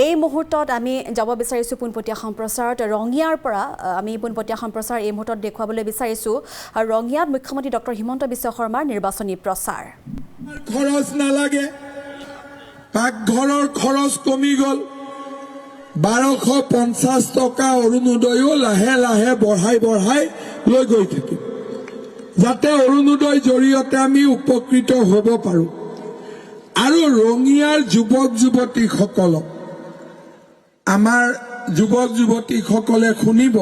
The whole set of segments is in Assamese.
এই মুহূৰ্তত আমি যাব বিচাৰিছো পোনপটীয়া সম্প্ৰচাৰত ৰঙিয়াৰ পৰা আমি পোনপটীয়া সম্প্ৰচাৰ এই মুহূৰ্তত দেখুৱাবলৈ বিচাৰিছো আৰু ৰঙিয়াত মুখ্যমন্ত্ৰী ডক্টৰ হিমন্ত বিশ্ব শৰ্মাৰ নিৰ্বাচনী প্ৰচাৰ খৰচ নালাগে পাকঘৰৰ খৰচ কমি গল 1250 টকা অৰুণোদয়ও লাহে লাহে বঢ়াই লৈ গৈ থাকে যাতে অৰুণোদয় জৰিয়তে আমি উপকৃত হ'ব পাৰো আৰু ৰঙিয়াৰ যুৱক যুৱতীসকলক আমাৰ যুৱক যুৱতীসকলে শুনিব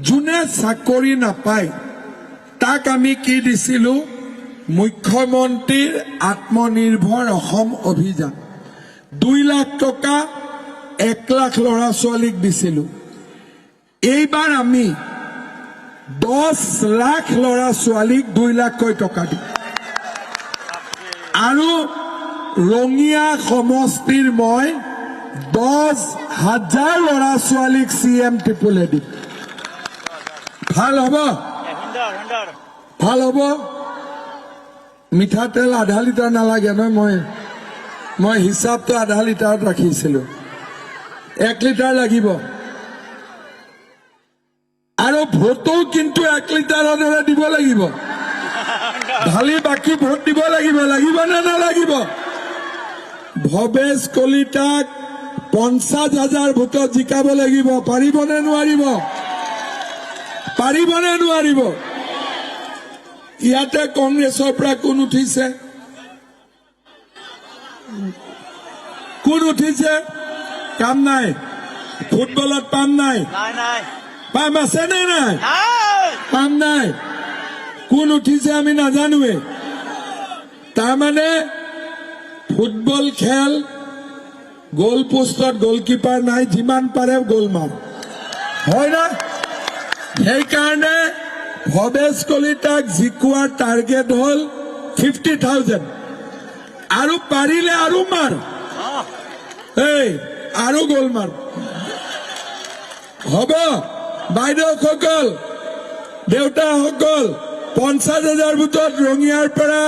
যোনে চাকৰি নাপায় তাক আমি কি দিছিলো মুখ্যমন্ত্ৰীৰ আত্মনিৰ্ভৰ অসম অভিযান 2 লাখ টকা 1 লাখ ল'ৰা ছোৱালীক দিছিলো এইবাৰ আমি 10 লাখ ল'ৰা ছোৱালীক 2 লাখকৈ টকা দিম আৰু ৰঙিয়া সমষ্টিৰ মই 10,000 ল'ৰা ছোৱালীক CM টিপুলে দিম ভাল হ'ব মিঠাতেল আধা লিটাৰ নালাগে নহয় মই হিচাপটো আধা লিটাৰত ৰাখিছিলো 1 লিটাৰ লাগিব আৰু ভোটো কিন্তু 1 লিটাৰৰ দৰে দিব লাগিব ঢালি বাকি ভোট দিব লাগিব নে নালাগিব ভৱেশ কলিতাক 50,000 ভোটত জিকাব লাগিব পাৰিবনে নোৱাৰিব ইয়াতে কংগ্ৰেছৰ পৰা কোন উঠিছে কাম নাই ফুটবলত পাম নাই পাম আছে নে নাই পাম নাই কোন উঠিছে আমি নাজানোৱে তাৰমানে ফুটবল খেল গোল পোষ্টত গোলকিপাৰ নাই যিমান পাৰে গোল মাৰ হয় না সেইকাৰণে ভৱেশ কলিতাক জিকোৱাৰ টাৰ্গেট হল 50,000 আৰু পাৰিলে আৰু মাৰ আৰু গোল মাৰ হ'ব বাইদেউসকল দেউতাসকল 50,000 ভোটত ৰঙিয়াৰ পৰা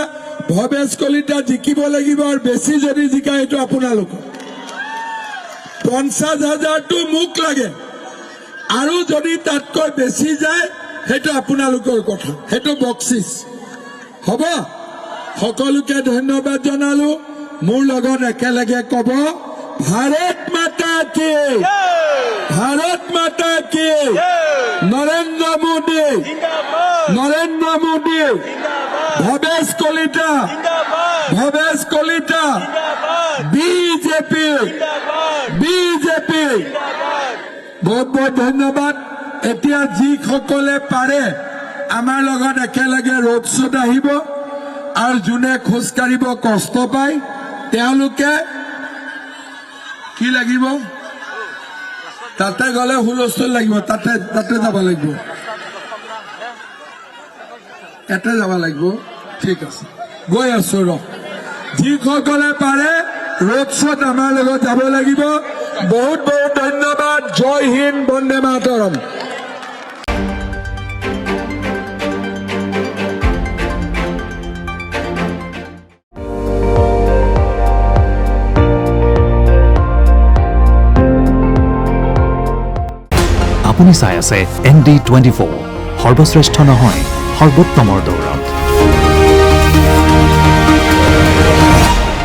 ভৱেশ কলিতা জিকিব লাগিব আৰু বেছি যদি জিকায় এইটো আপোনালোক 50,000টো মোক লাগে আৰু যদি তাতকৈ বেছি যায় সেইটো আপোনালোকৰ কথা সেইটো বক্সিস হ'ব সকলোকে ধন্যবাদ জনালো মোৰ লগত একেলগে ক'ব ভাৰত মাতা কি নৰেন্দ্ৰ মোদী ভৱেশ কলিতা বিজেপি বহুত বহুত ধন্যবাদ এতিয়া যিসকলে পাৰে আমাৰ লগত একেলগে ৰোড শ্ব'ত আহিব আৰু যোনে খোজ কাঢ়িব কষ্ট পায় তেওঁলোকে কি লাগিব তাতে গলে হুলস্থুল লাগিব তাতে যাব লাগিব ঠিক আছে গৈ আছো যিসকলে পাৰে ৰোড শ্ব'ত আমাৰ লগত যাব লাগিব বহুত বহুত ধন্যবাদ জয় হিন্দ বন্দে মাতৰম আপুনি চাই আছে ND24 সৰ্বশ্ৰেষ্ঠ নহয় সৰ্বোত্তমৰ দৌৰ